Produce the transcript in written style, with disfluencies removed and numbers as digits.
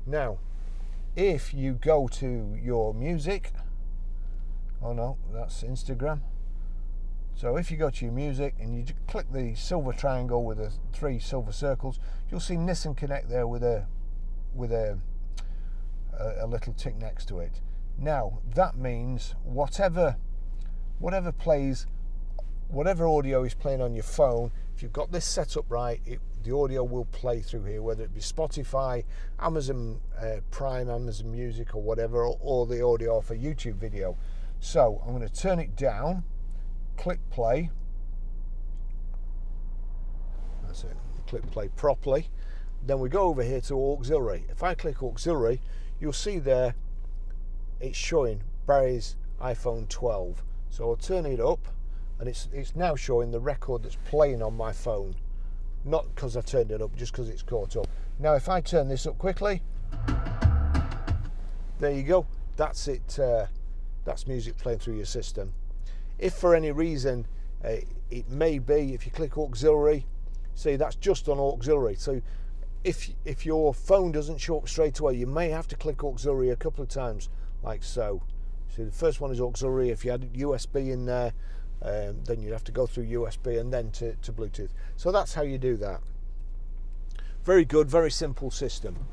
Now, if you go to your music, oh no, that's Instagram. So if you go to your music and you just click the silver triangle with the 3 silver circles, you'll see Nissan Connect there with a little tick next to it. Now that means whatever plays, whatever audio is playing on your phone, if you've got this set up right, the audio will play through here, whether it be Spotify, Amazon Prime, Amazon Music, or whatever, or the audio for YouTube video. So I'm going to turn it down, click play. That's it. Click play properly. Then we go over here to auxiliary. If I click auxiliary, you'll see there it's showing Barry's iPhone 12. So I'll turn it up, and it's now showing the record that's playing on my phone. Not because I turned it up, just because it's caught up. Now if I turn this up quickly, there you go. That's it. That's music playing through your system. If for any reason it may be, if you click auxiliary, see that's just on auxiliary. So if your phone doesn't show up straight away, you may have to click auxiliary a couple of times, like so. So the first one is auxiliary. If you had USB in there, then you'd have to go through USB and then to Bluetooth. So that's how you do that. Very good, very simple system.